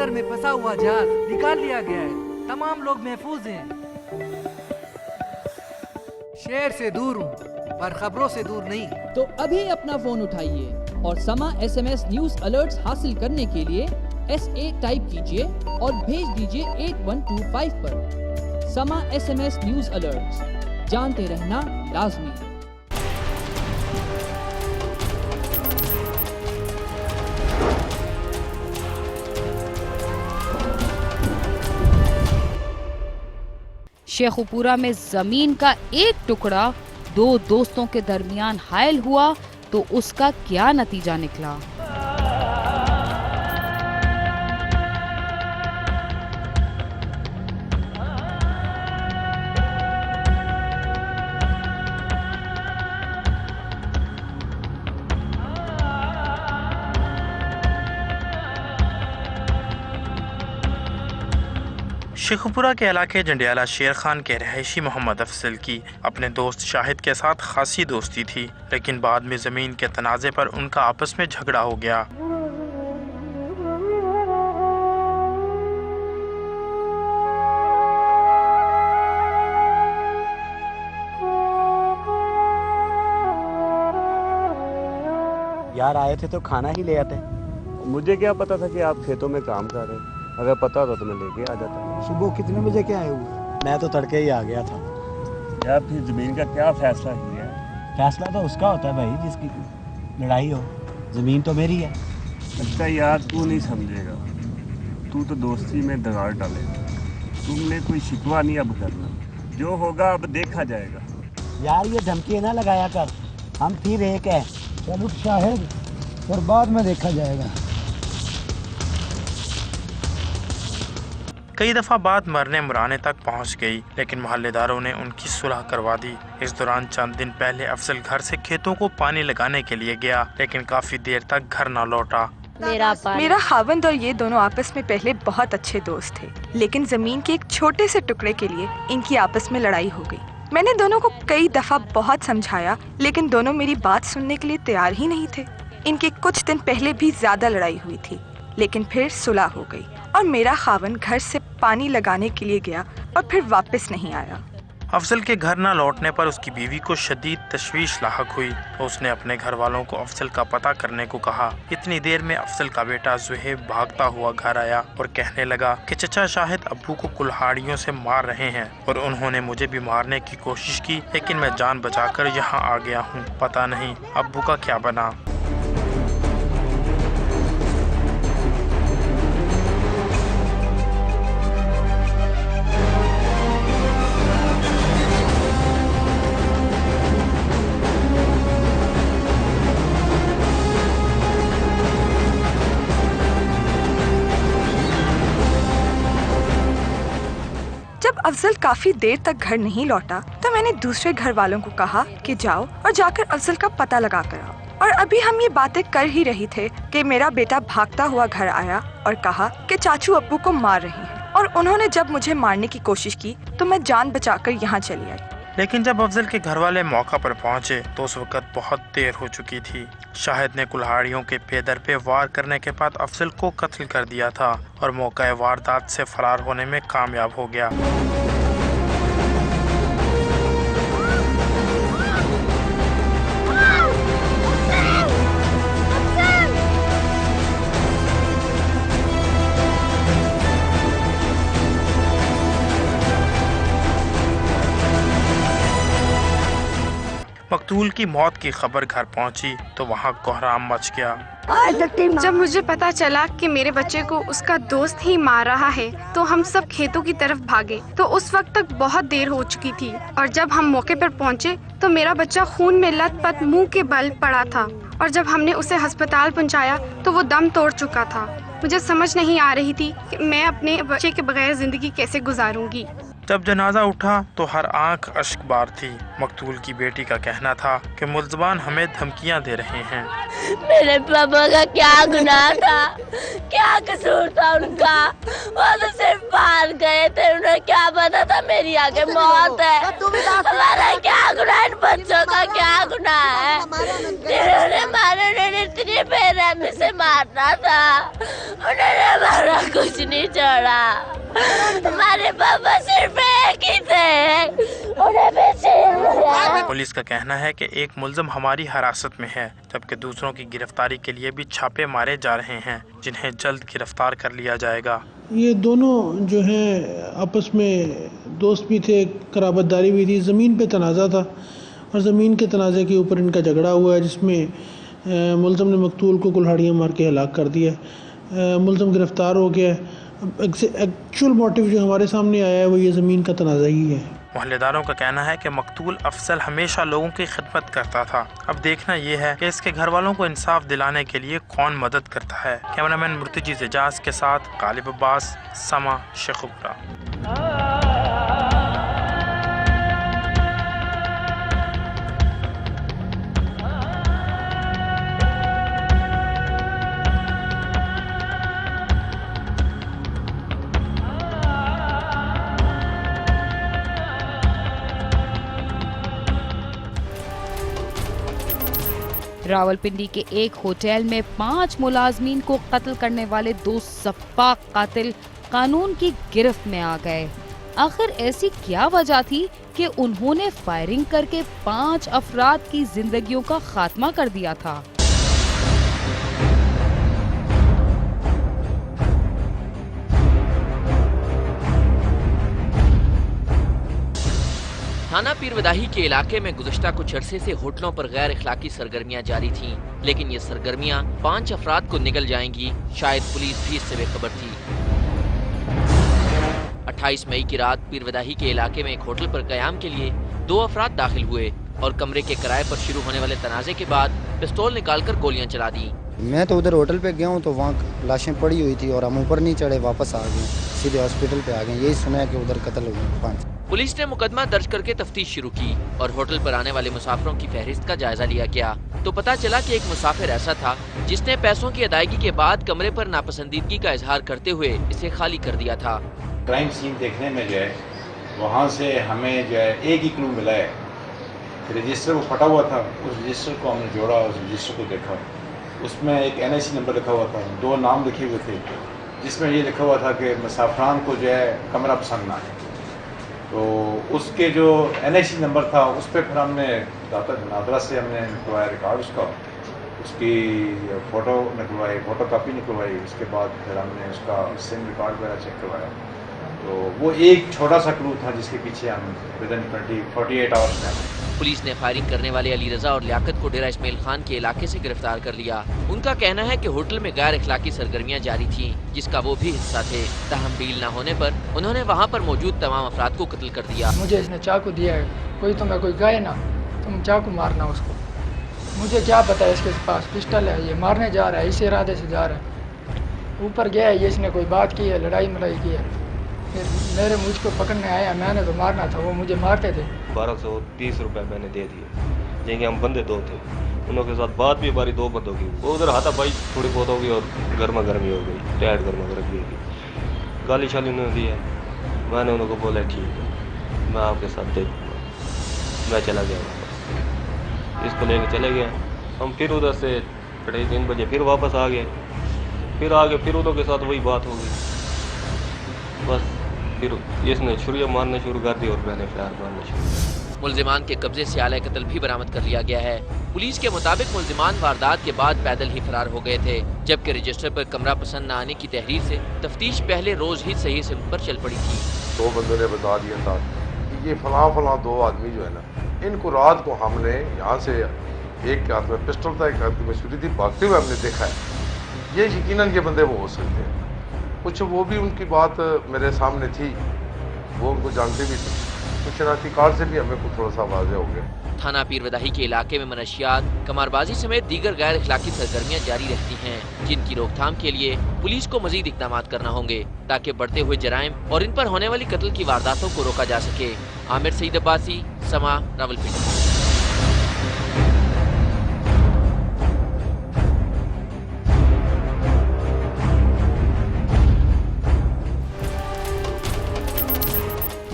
समंदर में फंसा हुआ जहाज निकाल लिया गया है। तमाम लोग महफूज हैं। शहर से दूर हूँ पर खबरों से दूर नहीं। तो अभी अपना फोन उठाइए और समा SMS न्यूज अलर्ट्स हासिल करने के लिए SA टाइप कीजिए और भेज दीजिए 8125 पर। समा SMS न्यूज अलर्ट्स, जानते रहना लाजमी। शेखुपुरा में जमीन का एक टुकड़ा दो दोस्तों के दरमियान हायल हुआ तो उसका क्या नतीजा निकला। शेखुपुरा के इलाके जंडियाला शेर खान के रहायशी मोहम्मद अफजल की अपने दोस्त शाहिद के साथ खासी दोस्ती थी, लेकिन बाद में ज़मीन के तनाज़े पर उनका आपस में झगड़ा हो गया। यार आए थे तो खाना ही ले आते। मुझे क्या पता था कि आप खेतों में काम कर रहे हैं। अगर पता होता तो मैं लेके आ जाता। सुबह कितने बजे क्या आए हुए? मैं तो तड़के ही आ गया था। यार फिर ज़मीन का क्या फैसला किया है? फैसला तो उसका होता है भाई जिसकी लड़ाई हो। ज़मीन तो मेरी है। अच्छा यार तू नहीं समझेगा, तू तो दोस्ती में दरार डालेगा। तुमने कोई शिकवा नहीं अब करना, जो होगा अब देखा जाएगा। यार ये धमकी ना लगाया कर, हम फिर एक है। चलो शाहिद, और बाद में देखा जाएगा। कई दफ़ा बात मरने मुराने तक पहुंच गई, लेकिन मोहल्लेदारों ने उनकी सुलह करवा दी। इस दौरान चंद दिन पहले अफजल घर से खेतों को पानी लगाने के लिए गया, लेकिन काफी देर तक घर न लौटा। मेरा खावंद और ये दोनों आपस में पहले बहुत अच्छे दोस्त थे, लेकिन जमीन के एक छोटे से टुकड़े के लिए इनकी आपस में लड़ाई हो गई। मैंने दोनों को कई दफा बहुत समझाया, लेकिन दोनों मेरी बात सुनने के लिए तैयार ही नहीं थे। इनके कुछ दिन पहले भी ज्यादा लड़ाई हुई थी, लेकिन फिर सुलह हो गई और मेरा खावंद घर से पानी लगाने के लिए गया और फिर वापस नहीं आया। अफजल के घर न लौटने पर उसकी बीवी को शदीद तशवीश लाहक हुई तो उसने अपने घर वालों को अफजल का पता करने को कहा। इतनी देर में अफजल का बेटा जुहेब भागता हुआ घर आया और कहने लगा कि चचा शाहिद अब्बू को कुल्हाड़ियों से मार रहे हैं और उन्होंने मुझे भी मारने की कोशिश की, लेकिन मैं जान बचाकर यहाँ आ गया हूँ। पता नहीं अब्बू का क्या बना। जब अफजल काफी देर तक घर नहीं लौटा तो मैंने दूसरे घर वालों को कहा कि जाओ और जाकर अफजल का पता लगा कर आओ। और अभी हम ये बातें कर ही रही थे कि मेरा बेटा भागता हुआ घर आया और कहा कि चाचू अब्बू को मार रहे हैं, और उन्होंने जब मुझे मारने की कोशिश की तो मैं जान बचाकर यहाँ चली आई। लेकिन जब अफजल के घर वाले मौका पर पहुंचे तो उस वक्त बहुत देर हो चुकी थी। शाहिद ने कुल्हाड़ियों के पेदर पे वार करने के बाद अफजल को कत्ल कर दिया था और मौका वारदात से फरार होने में कामयाब हो गया। मकतूल की मौत की खबर घर पहुंची तो वहां कोहराम मच गया। जब मुझे पता चला कि मेरे बच्चे को उसका दोस्त ही मार रहा है तो हम सब खेतों की तरफ भागे। तो उस वक्त तक बहुत देर हो चुकी थी और जब हम मौके पर पहुंचे तो मेरा बच्चा खून में लथपथ मुंह के बल पड़ा था और जब हमने उसे अस्पताल पहुंचाया तो वो दम तोड़ चुका था। मुझे समझ नहीं आ रही थी कि मैं अपने बच्चे के बगैर जिंदगी कैसे गुजारूंगी। जब जनाजा उठा तो हर आंख अश्कबार थी। मकतूल की बेटी का कहना था कि मुल्ज़िमान हमें धमकियां दे रहे हैं। मेरे पापा का क्या गुनाह था, क्या कसूर था उनका? वो तो सिर्फ बाहर गए थे, उन्हें क्या पता था मेरी आगे मौत है। हमारा क्या गुनाह, इन बच्चों का क्या गुनाह है? जिन्होंने मारे उन्होंने इतनी बेरहमी से मारना था, उन्होंने हमारा कुछ नहीं छोड़ा। हमारे पापा सिर्फ एक ही थे, उन्हें भी छीन लिया। पुलिस का कहना है कि एक मुलजिम हमारी हिरासत में है, जबकि दूसरों की गिरफ्तारी के लिए भी छापे मारे जा रहे हैं, जिन्हें जल्द गिरफ्तार कर लिया जाएगा। ये दोनों जो हैं आपस में दोस्त भी थे, कराबतदारी भी थी। ज़मीन पे तनाज़ा था और ज़मीन के तनाज़े के ऊपर इनका झगड़ा हुआ है, जिसमें मुलज़म ने मकतूल को कुल्हाड़ियाँ मार के हलाक कर दिया है। मुलज़म गिरफ़्तार हो गया है। अब एक्चुअल मोटिव जो हमारे सामने आया है वो ये ज़मीन का तनाज़ा ही है। मोहल्लेदारों का कहना है कि मकतूल अफजल हमेशा लोगों की खिदमत करता था। अब देखना ये है कि इसके घर वालों को इंसाफ दिलाने के लिए कौन मदद करता है। कैमरामैन मुर्तजी एजाज के साथ गालिब अब्बास, समा, शेखुपुरा। रावलपिंडी के एक होटल में 5 मुलाजमीन को कत्ल करने वाले 2 सफ्फाक कातिल कानून की गिरफ्त में आ गए। आखिर ऐसी क्या वजह थी कि उन्होंने फायरिंग करके 5 अफराद की जिंदगियों का खात्मा कर दिया था? थाना पीरवदाही के इलाके में गुज़श्ता कुछ अरसे से होटलों पर गैर इखलाकी सरगर्मियां जारी थीं, लेकिन ये सरगर्मियां 5 अफराद को निगल जाएंगी, शायद पुलिस भी इससे बेखबर थी। 28 मई की रात पीरवदाही के इलाके में एक होटल पर क़याम के लिए 2 अफराद दाखिल हुए और कमरे के किराए पर शुरू होने वाले तनाज़े के बाद पिस्तौल निकालकर गोलियां चला दी। मैं तो उधर होटल पे गया हूँ तो वहाँ लाशें पड़ी हुई थी और हम ऊपर नहीं चढ़े, वापस आ गए, सीधे हॉस्पिटल पे आ गए। यही सुना है कि उधर कत्ल हुए 5। पुलिस ने मुकदमा दर्ज करके तफ्तीश शुरू की और होटल पर आने वाले मुसाफिरों की फहरिस्त का जायजा लिया गया तो पता चला कि एक मुसाफिर ऐसा था जिसने पैसों की अदायगी के बाद कमरे पर नापसंदीदगी का इजहार करते हुए इसे खाली कर दिया था। क्राइम सीन देखने में जो है वहाँ से हमें जो है एक ही क्लू मिला है, रजिस्टर वो फटा हुआ था, उस रजिस्टर को हमने जोड़ा, उस रजिस्टर को देखा, उसमें एक NIC नंबर लिखा हुआ था, 2 नाम लिखे हुए थे, जिसमें ये लिखा हुआ था कि मुसाफिरान को जो है कमरा पसंद ना है। तो उसके जो NIC नंबर था उस पर फिर हमने नादरा से हमने निकलवाया रिकॉर्ड उसकी फ़ोटो निकलवाई, फ़ोटो कापी निकलवाई। उसके बाद फिर हमने उसका सिम रिकॉर्ड वगैरह चेक करवाया। तो वो एक छोटा सा क्लू था जिसके पीछे हम विदिन 48 आवर्स में पुलिस ने फायरिंग करने वाले अली रजा और लियाकत को डेरा इस्माइल खान के इलाके से गिरफ्तार कर लिया। उनका कहना है कि होटल में गैर इखलाकी सरगर्मियां जारी थीं, जिसका वो भी हिस्सा थे। ताहम डील न होने पर उन्होंने वहां पर मौजूद तमाम अफराद को कत्ल कर दिया। मुझे इसने चाकू दिया है, कोई तुम्हें कोई गए ना, तुम चाकू मारना उसको। मुझे क्या पता है इसके पास पिस्टल है, ये मारने जा रहा है, इस इरादे से जा रहा है। ऊपर गया है, ये इसने कोई बात की है, लड़ाई मड़ाई की है, फिर मेरे मुझको पकड़ने आया, मैंने तो मारना था, वो मुझे मारते थे। 1230 रुपये मैंने दे दिए, जिनके हम बंदे 2 थे, उनके साथ बात भी हमारी 2 बंदों की। वो उधर हाथापाई थोड़ी बहुत होगी और गर्मा गर्मी हो गई, टाइट गर्मा गर्मी होगी, गाली शाली उन्होंने दी है। मैंने उनको बोला ठीक है, मैं आपके साथ दे दूँगा। मैं चला गया वापस, इसको लेके चले गए हम। फिर उधर से 3:30 बजे फिर वापस आ गए, फिर आगे फिर उनके साथ वही बात हो गई। बस फिर इसने छुरियाँ मारना शुरू कर दी और मैंने फायर मारना शुरू। मुल्जिमान के कब्जे से आला कत्ल भी बरामद कर लिया गया है। पुलिस के मुताबिक मुल्जिमान वारदात के बाद पैदल ही फरार हो गए थे, जबकि रजिस्टर पर कमरा पसंद न आने की तहरीर से तफ्तीश पहले रोज ही सही सिम पर चल पड़ी थी। 2 बंदों ने बता दिया था कि ये फलां 2 आदमी जो है ना, इनको रात को हमने यहाँ से एक के हाथ में पिस्टल था, एक हाथ में छुरी थी, भागते हुए हमने देखा है। ये यकीनन ये बंदे वो हो सकते हैं। कुछ वो भी उनकी बात मेरे सामने थी, वो उनको जानते भी थे, कुछ शनाख्ती कार्ड से भी हमें कुछ थोड़ा सा वाज़ेह हो गया। थाना पीरवदाही के इलाके में मनशियात, कमारबाजी समेत दीगर गैर इखलाकी सरगर्मियां जारी रहती हैं, जिनकी रोकथाम के लिए पुलिस को मजीद इक़दाम करना होंगे ताकि बढ़ते हुए जराइम और इन पर होने वाली कत्ल की वारदातों को रोका जा सके। आमिर सईद अब्बासी, समा, रावलपिंडी।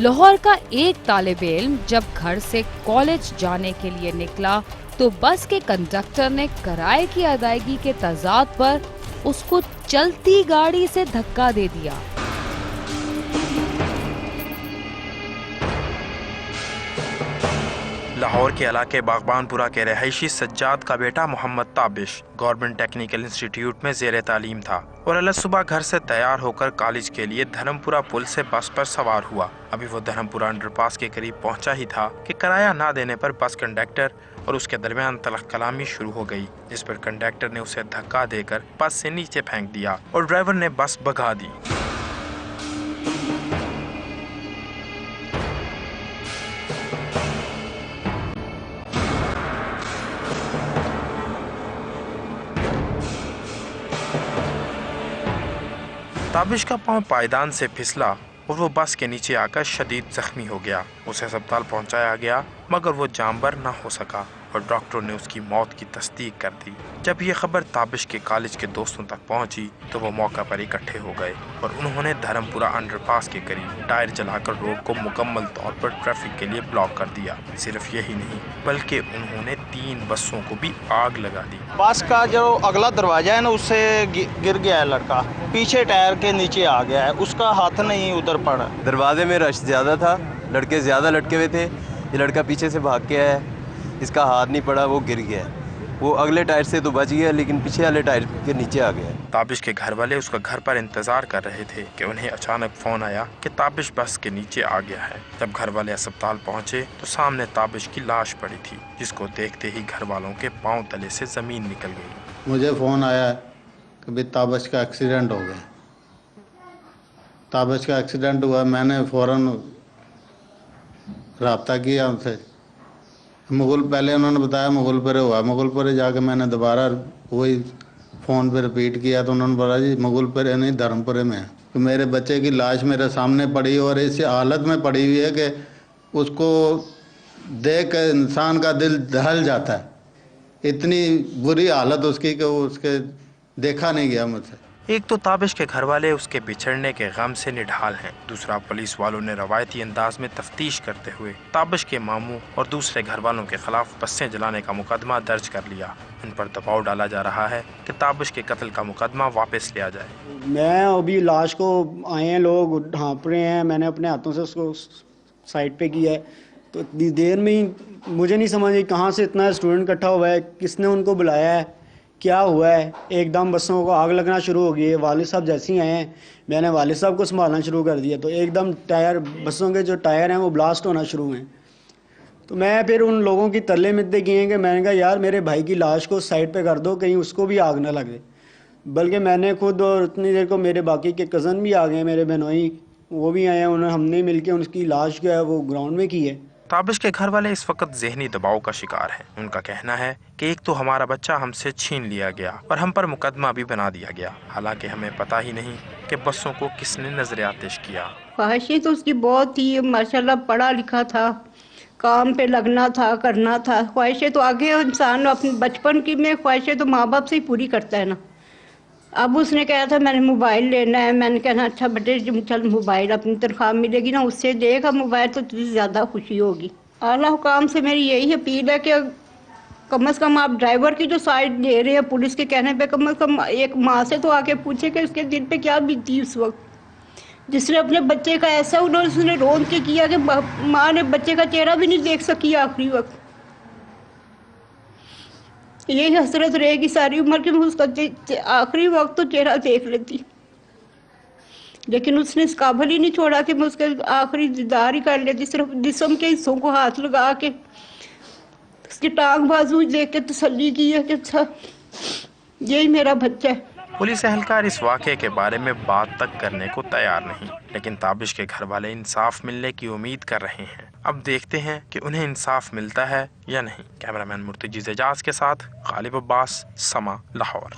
लाहौर का एक तालिब इल्म जब घर से कॉलेज जाने के लिए निकला तो बस के कंडक्टर ने किराए की अदायगी के तजाद पर उसको चलती गाड़ी से धक्का दे दिया। लाहौर के इलाके बागबानपुरा के रहायशी सज्जाद का बेटा Mohammad Tabish government technical institute में ज़ेरे तालीम था और अलग सुबह घर से तैयार होकर कॉलेज के लिए धर्मपुरा पुल से बस पर सवार हुआ। अभी वो धर्मपुरा अंडरपास के करीब पहुंचा ही था कि किराया ना देने पर बस कंडक्टर और उसके दरमियान तलख कलामी शुरू हो गई, जिस पर कंडक्टर ने उसे धक्का देकर बस से नीचे फेंक दिया और ड्राइवर ने बस भगा दी। ताबिश का पांव पायदान से फिसला और वो बस के नीचे आकर शदीद जख्मी हो गया। उसे अस्पताल पहुंचाया गया मगर वो जानबर न हो सका और डॉक्टरों ने उसकी मौत की तस्दीक कर दी। जब ये खबर ताबिश के कॉलेज के दोस्तों तक पहुंची तो वो मौका पर इकट्ठे हो गए और उन्होंने धर्मपुरा अंडरपास के करीब टायर जलाकर रोड को मुकम्मल तौर पर ट्रैफिक के लिए ब्लॉक कर दिया। सिर्फ यही नहीं बल्कि उन्होंने 3 बसों को भी आग लगा दी। बस का जो अगला दरवाजा है ना उससे गिर गया है लड़का, पीछे टायर के नीचे आ गया है, उसका हाथ नहीं उधर पड़ा। दरवाजे में रश ज़्यादा था, लड़के ज़्यादा लटके हुए थे। ये लड़का पीछे से भाग के आया, इसका हाथ नहीं पड़ा, वो गिर गया। वो अगले टायर से तो बच गया लेकिन पीछे वाले टायर के नीचे आ गया। ताबिश के घर वाले उसका घर पर इंतजार कर रहे थे कि उन्हें अचानक फोन आया कि ताबिश बस के नीचे आ गया है। जब घर वाले अस्पताल पहुंचे तो सामने ताबिश की लाश पड़ी थी, जिसको देखते ही घर वालों के पांव तले से जमीन निकल गई। मुझे फ़ोन आया कि भाई ताबिश का एक्सीडेंट हो गया। ताबिश का एक्सीडेंट हुआ, मैंने फ़ौरन रब्ता किया उनसे। मुगल पहले उन्होंने बताया मुगलपुरे हुआ, मुगलपुरे जाके मैंने दोबारा वही फ़ोन पे रिपीट किया तो उन्होंने बोला जी मुगलपुरे नहीं धर्मपुरे में है। तो मेरे बच्चे की लाश मेरे सामने पड़ी और इस हालत में पड़ी हुई है कि उसको देख कर इंसान का दिल दहल जाता है। इतनी बुरी हालत उसकी कि वो उसके देखा नहीं गया मुझसे। एक तो ताबिश के घर वाले उसके बिछड़ने के गम से निढाल हैं, दूसरा पुलिस वालों ने रवायती अंदाज में तफ्तीश करते हुए ताबिश के मामू और दूसरे घर वालों के खिलाफ बसें जलाने का मुकदमा दर्ज कर लिया। उन पर दबाव डाला जा रहा है कि ताबिश के कत्ल का मुकदमा वापस लिया जाए। मैं अभी लाश को आए हैं लोग ढांप रहे हैं, मैंने अपने हाथों से उसको साइड पे किया है तो इतनी देर में ही मुझे नहीं समझ आई कहाँ से इतना स्टूडेंट इकट्ठा हुआ है, किसने उनको बुलाया है, क्या हुआ है। एकदम बसों को आग लगना शुरू हो गई है। वालिद साहब जैसे ही आए हैं मैंने वालिद साहब को संभालना शुरू कर दिया तो एकदम टायर बसों के जो टायर हैं वो ब्लास्ट होना शुरू हुए। तो मैं फिर उन लोगों की तरले मिलते किए कि मैंने कहा यार मेरे भाई की लाश को साइड पे कर दो, कहीं उसको भी आग ना लगे। बल्कि मैंने खुद और उतनी देर को मेरे बाकी के कज़न भी आ गए, मेरे बहनोई वो भी आए हैं, उन्होंने हमने मिल के उसकी लाश जो है वो ग्राउंड में की है। ताबिश के घर वाले इस वक्त जहनी दबाव का शिकार हैं। उनका कहना है कि एक तो हमारा बच्चा हमसे छीन लिया गया और हम पर मुकदमा भी बना दिया गया, हालांकि हमें पता ही नहीं कि बसों को किसने नजर आतिश किया। ख्वाहिशें तो उसकी बहुत थी, माशाल्लाह पढ़ा लिखा था, काम पे लगना था, करना था। ख्वाहिशें तो आगे इंसान अपने बचपन की में ख्वाहिशें तो माँ बाप से ही पूरी करता है ना। अब उसने कहा था मैंने मोबाइल लेना है, मैंने कहना अच्छा बेटे चल मोबाइल अपनी तनख्वाह मिलेगी ना उससे देगा मोबाइल तो तुझे ज़्यादा खुशी होगी। आला हुकाम से मेरी यही अपील है कि कम से कम आप ड्राइवर की जो साइड ले रहे हैं पुलिस के कहने पे कम से कम एक माँ से तो आके पूछे कि उसके दिल पे क्या बीती उस वक्त जिसने अपने बच्चे का ऐसा उसने रोन के किया कि माँ ने बच्चे का चेहरा भी नहीं देख सकी आखिरी वक्त। यही हसरत रहेगी सारी उम्र की मैं उसका आखिरी वक्त तो चेहरा देख लेती, लेकिन उसने इस काबिल ही नहीं छोड़ा कि मैं उसके आखिरी दीदार ही कर लेती। सिर्फ जिस्म के हिस्सों को हाथ लगा के उसकी टांग बाजू देख के तसल्ली की है कि अच्छा यही मेरा बच्चा है। पुलिस एहलकार इस वाक़े के बारे में बात तक करने को तैयार नहीं, लेकिन ताबिश के घर वाले इंसाफ मिलने की उम्मीद कर रहे हैं। अब देखते हैं कि उन्हें इंसाफ मिलता है या नहीं। कैमरामैन मुर्तजीज़ एजाज के साथ गालिब अब्बास, समा, लाहौर।